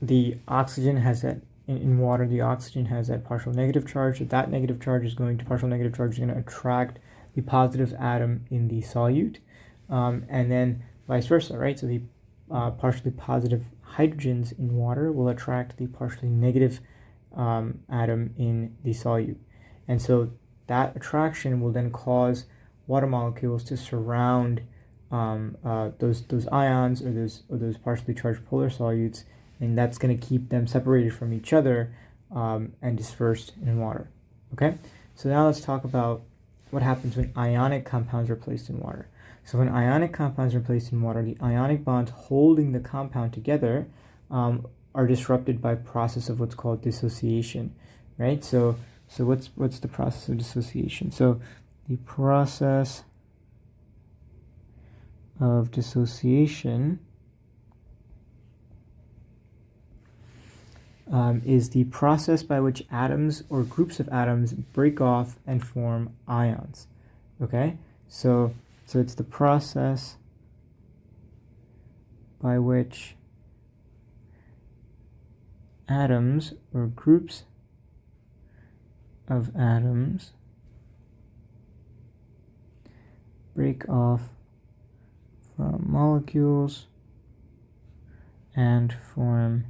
Speaker 1: the oxygen has that, in water, the oxygen has that partial negative charge. So that negative charge is going to attract the positive atom in the solute, and then vice versa, right? So the partially positive hydrogens in water will attract the partially negative atom in the solute. And so that attraction will then cause water molecules to surround those ions, or those partially charged polar solutes, and that's going to keep them separated from each other and dispersed in water. Okay, so now let's talk about what happens when ionic compounds are placed in water. So when ionic compounds are placed in water, the ionic bonds holding the compound together are disrupted by process of what's called dissociation, right? So what's the process of dissociation? So the process of dissociation is the process by which atoms or groups of atoms break off and form ions. Okay, so it's the process by which atoms or groups of atoms break off from molecules and form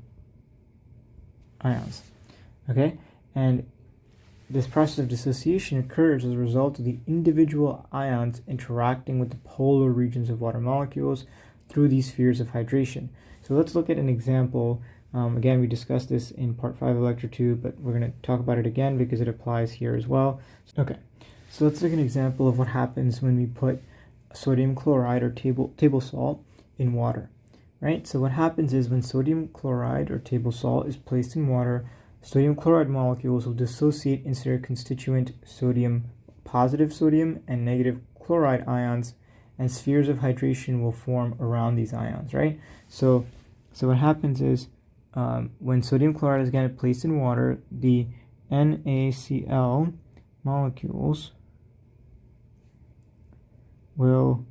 Speaker 1: ions. Okay, and this process of dissociation occurs as a result of the individual ions interacting with the polar regions of water molecules through these spheres of hydration. So let's look at an example. Again, we discussed this in part 5 of lecture 2, but we're going to talk about it again because it applies here as well. Okay, so let's look at an example of what happens when we put sodium chloride or table salt in water. Right? So what happens is when sodium chloride or table salt is placed in water, sodium chloride molecules will dissociate into their constituent positive sodium and negative chloride ions, and spheres of hydration will form around these ions, right? So what happens is when sodium chloride is again placed in water, the NaCl molecules will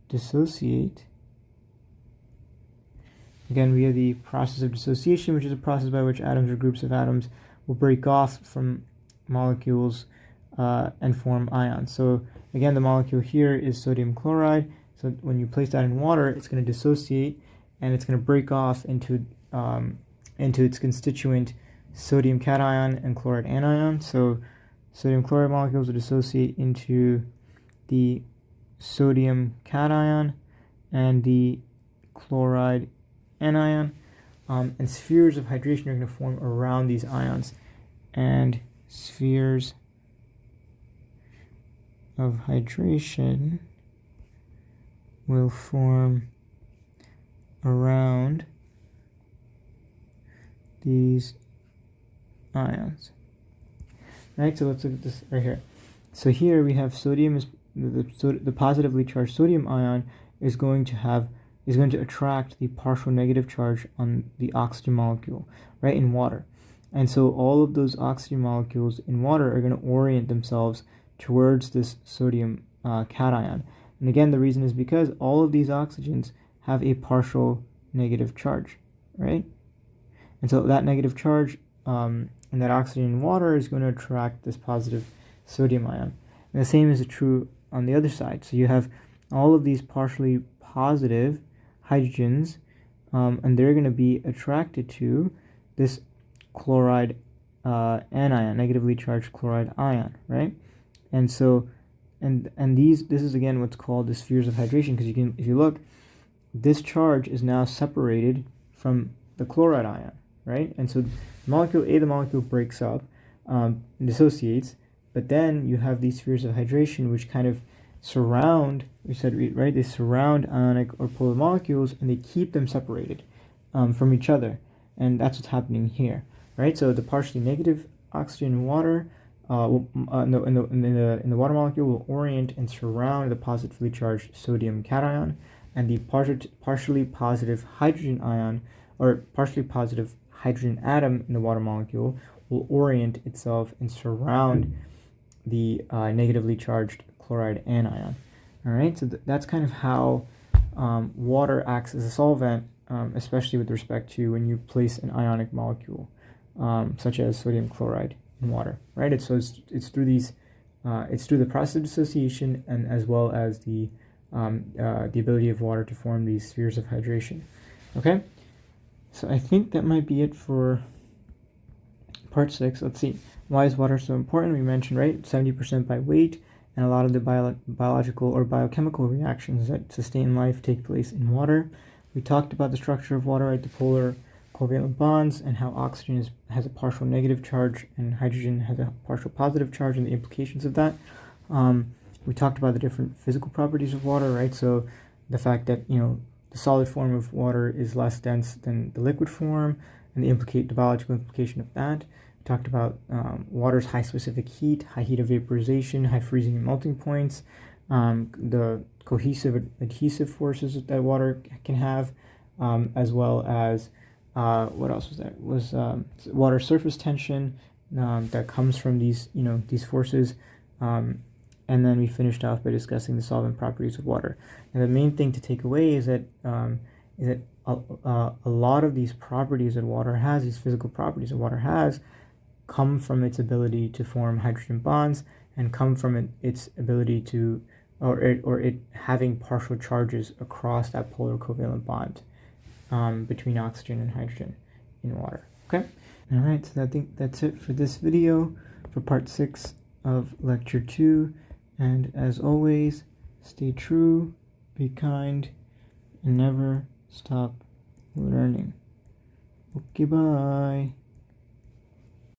Speaker 1: dissociate again via the process of dissociation, which is a process by which atoms or groups of atoms will break off from molecules and form ions. So again, the molecule here is sodium chloride. So when you place that in water, it's going to dissociate and it's going to break off into its constituent sodium cation and chloride anion. So sodium chloride molecules will dissociate into the sodium cation and the chloride anion, and spheres of hydration are going to form around these ions, and spheres of hydration will form around these ions. Right, so let's look at this right here. So here we have sodium is the positively charged sodium ion is going to attract the partial negative charge on the oxygen molecule, right, in water. And so all of those oxygen molecules in water are going to orient themselves towards this sodium cation. And again, the reason is because all of these oxygens have a partial negative charge, right? And so that negative charge in that oxygen in water is going to attract this positive sodium ion. And the same is true on the other side. So you have all of these partially positive hydrogens, and they're going to be attracted to this chloride anion, negatively charged chloride ion, right? And so, this is again what's called the spheres of hydration, because if you look, this charge is now separated from the chloride ion, right? And so molecule A, the molecule breaks up, dissociates, but then you have these spheres of hydration which kind of surround, we said, right? They surround ionic or polar molecules and they keep them separated from each other. And that's what's happening here, right? So the partially negative oxygen in water in the water molecule will orient and surround the positively charged sodium cation, and the partially positive hydrogen ion or partially positive hydrogen atom in the water molecule will orient itself and surround the negatively charged chloride anion. All right, so that's kind of how water acts as a solvent, especially with respect to when you place an ionic molecule, such as sodium chloride in water. Right, it's through these, it's through the process of dissociation and as well as the ability of water to form these spheres of hydration. Okay, so I think that might be it for part 6. Let's see. Why is water so important? We mentioned, right, 70% by weight, and a lot of the biological or biochemical reactions that sustain life take place in water. We talked about the structure of water, right, the polar covalent bonds, and how oxygen has a partial negative charge and hydrogen has a partial positive charge, and the implications of that. We talked about the different physical properties of water, right? So the fact that, the solid form of water is less dense than the liquid form, and the biological implication of that. We talked about water's high specific heat, high heat of vaporization, high freezing and melting points, the cohesive adhesive forces that water can have, as well as what else was there? Was water surface tension that comes from these forces. And then we finished off by discussing the solvent properties of water. And the main thing to take away is that a lot of these properties that water has, these physical properties that water has, come from its ability to form hydrogen bonds and come from its ability to, or it having partial charges across that polar covalent bond between oxygen and hydrogen in water. Okay? All right, so I think that's it for this video for part 6 of lecture 2. And as always, stay true, be kind, and never stop learning. Okay, bye.